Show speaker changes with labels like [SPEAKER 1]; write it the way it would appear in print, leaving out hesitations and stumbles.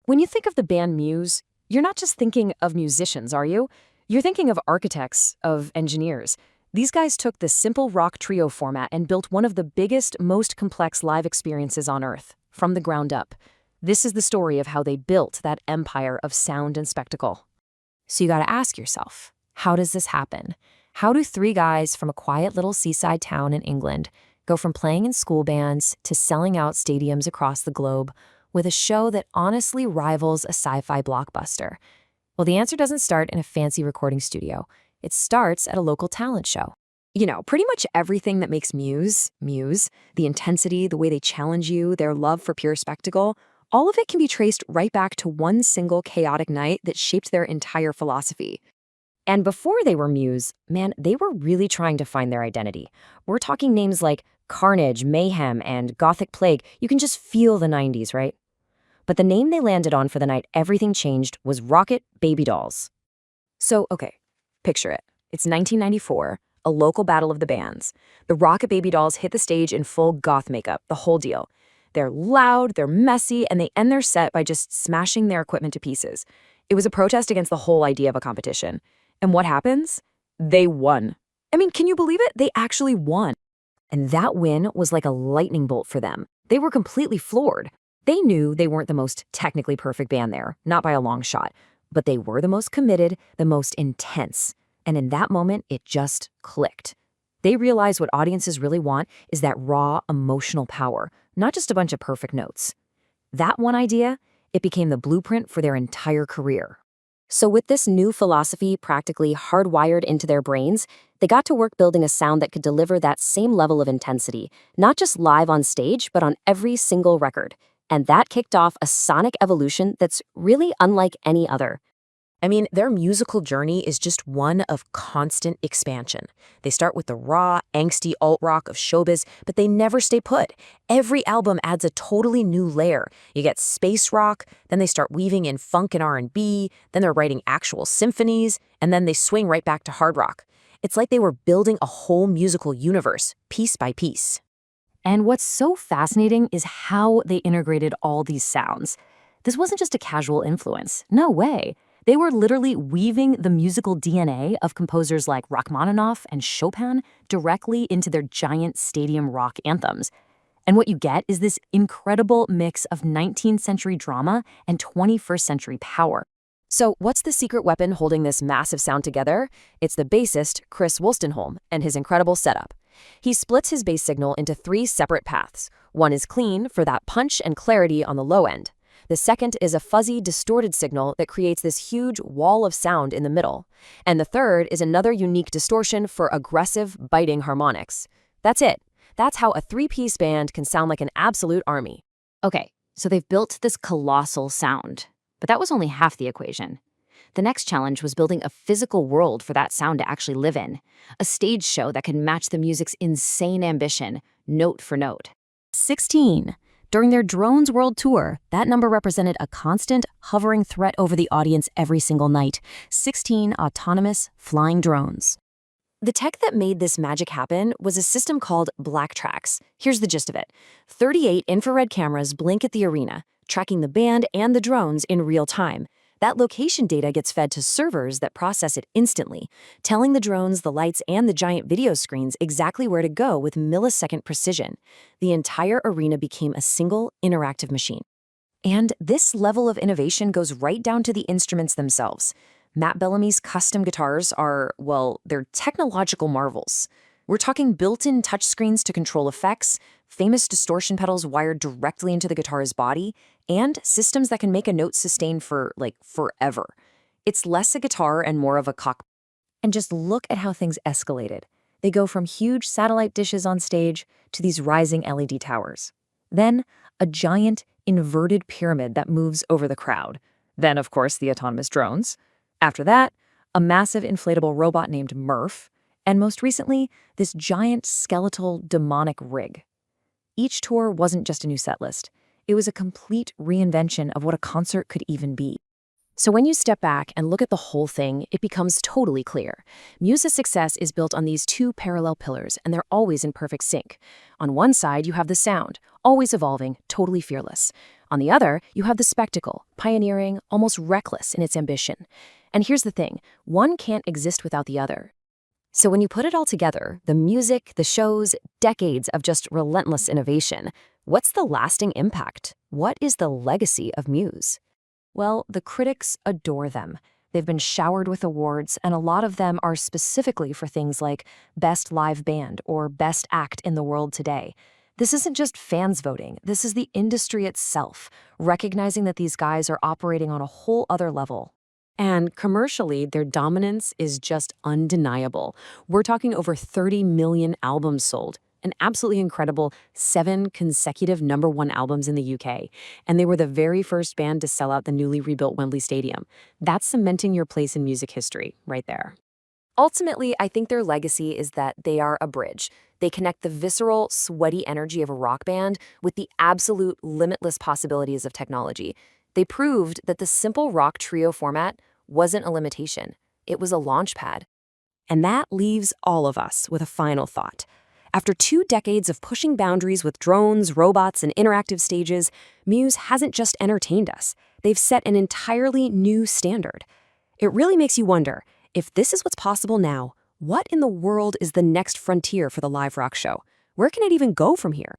[SPEAKER 1] When you think of the band Muse, you're not just thinking of musicians, are you? You're thinking of architects, of engineers. These guys took the simple rock trio format and built one of the biggest, most complex live experiences on Earth, from the ground up. This is the story of how they built that empire of sound and spectacle. So you gotta ask yourself, how does this happen? How do three guys from a quiet little seaside town in England go from playing in school bands to selling out stadiums across the globe with a show that honestly rivals a sci-fi blockbuster? Well, the answer doesn't start in a fancy recording studio. It starts at a local talent show. You know, pretty much everything that makes Muse, the intensity, the way they challenge you, their love for pure spectacle, all of it can be traced right back to one single chaotic night that shaped their entire philosophy. And before they were Muse, man, they were really trying to find their identity. We're talking names like Carnage, Mayhem, and Gothic Plague. You can just feel the 90s, right? But the name they landed on for the night everything changed was Rocket Baby Dolls. So, okay, picture it. It's 1994, a local battle of the bands. The Rocket Baby Dolls hit the stage in full goth makeup, the whole deal. They're loud, they're messy, and they end their set by just smashing their equipment to pieces. It was a protest against the whole idea of a competition. And what happens? They won. I mean, can you believe it? They actually won. And that win was like a lightning bolt for them. They were completely floored. They knew they weren't the most technically perfect band there, not by a long shot, but they were the most committed, the most intense. And in that moment, it just clicked. They realized what audiences really want is that raw, emotional power, not just a bunch of perfect notes. That one idea, it became the blueprint for their entire career. So with this new philosophy practically hardwired into their brains, they got to work building a sound that could deliver that same level of intensity, not just live on stage, but on every single record. And that kicked off a sonic evolution that's really unlike any other. I mean, their musical journey is just one of constant expansion. They start with the raw, angsty alt-rock of showbiz, but they never stay put. Every album adds a totally new layer. You get space rock, then they start weaving in funk and R&B, then they're writing actual symphonies, and then they swing right back to hard rock. It's like they were building a whole musical universe, piece by piece. And what's so fascinating is how they integrated all these sounds. This wasn't just a casual influence. No way. They were literally weaving the musical DNA of composers like Rachmaninoff and Chopin directly into their giant stadium rock anthems. And what you get is this incredible mix of 19th century drama and 21st century power. So what's the secret weapon holding this massive sound together? It's the bassist, Chris Wolstenholme, and his incredible setup. He splits his bass signal into 3 separate paths. One is clean for that punch and clarity on the low end. The second is a fuzzy, distorted signal that creates this huge wall of sound in the middle. And the third is another unique distortion for aggressive, biting harmonics. That's it. That's how a 3-piece band can sound like an absolute army. Okay, so they've built this colossal sound. But that was only half the equation. The next challenge was building a physical world for that sound to actually live in. A stage show that could match the music's insane ambition, note for note. 16. During their Drones World Tour, that number represented a constant, hovering threat over the audience every single night. 16 autonomous, flying drones. The tech that made this magic happen was a system called Black Tracks. Here's the gist of it. 38 infrared cameras blink at the arena, tracking the band and the drones in real time. That location data gets fed to servers that process it instantly, telling the drones, the lights, and the giant video screens exactly where to go with millisecond precision. The entire arena became a single, interactive machine. And this level of innovation goes right down to the instruments themselves. Matt Bellamy's custom guitars are, well, they're technological marvels. We're talking built-in touchscreens to control effects, famous distortion pedals wired directly into the guitar's body, and systems that can make a note sustain for, forever. It's less a guitar and more of a cockpit. And just look at how things escalated. They go from huge satellite dishes on stage to these rising LED towers. Then, a giant, inverted pyramid that moves over the crowd. Then, of course, the autonomous drones. After that, a massive inflatable robot named Murph. And most recently, this giant skeletal demonic rig. Each tour wasn't just a new set list. It was a complete reinvention of what a concert could even be. So when you step back and look at the whole thing, it becomes totally clear. Muse's success is built on these 2 parallel pillars, and they're always in perfect sync. On one side, you have the sound, always evolving, totally fearless. On the other, you have the spectacle, pioneering, almost reckless in its ambition. And here's the thing, one can't exist without the other. So when you put it all together, the music, the shows, decades of just relentless innovation, what's the lasting impact? What is the legacy of Muse? Well, the critics adore them. They've been showered with awards, and a lot of them are specifically for things like Best Live Band or Best Act in the World Today. This isn't just fans voting, this is the industry itself, recognizing that these guys are operating on a whole other level. And commercially, their dominance is just undeniable. We're talking over 30 million albums sold, an absolutely incredible 7 consecutive #1 albums in the UK. And they were the very first band to sell out the newly rebuilt Wembley Stadium. That's cementing your place in music history right there. Ultimately, I think their legacy is that they are a bridge. They connect the visceral, sweaty energy of a rock band with the absolute limitless possibilities of technology. They proved that the simple rock trio format wasn't a limitation. It was a launchpad. And that leaves all of us with a final thought. After 2 decades of pushing boundaries with drones, robots, and interactive stages, Muse hasn't just entertained us. They've set an entirely new standard. It really makes you wonder, if this is what's possible now, what in the world is the next frontier for the live rock show? Where can it even go from here?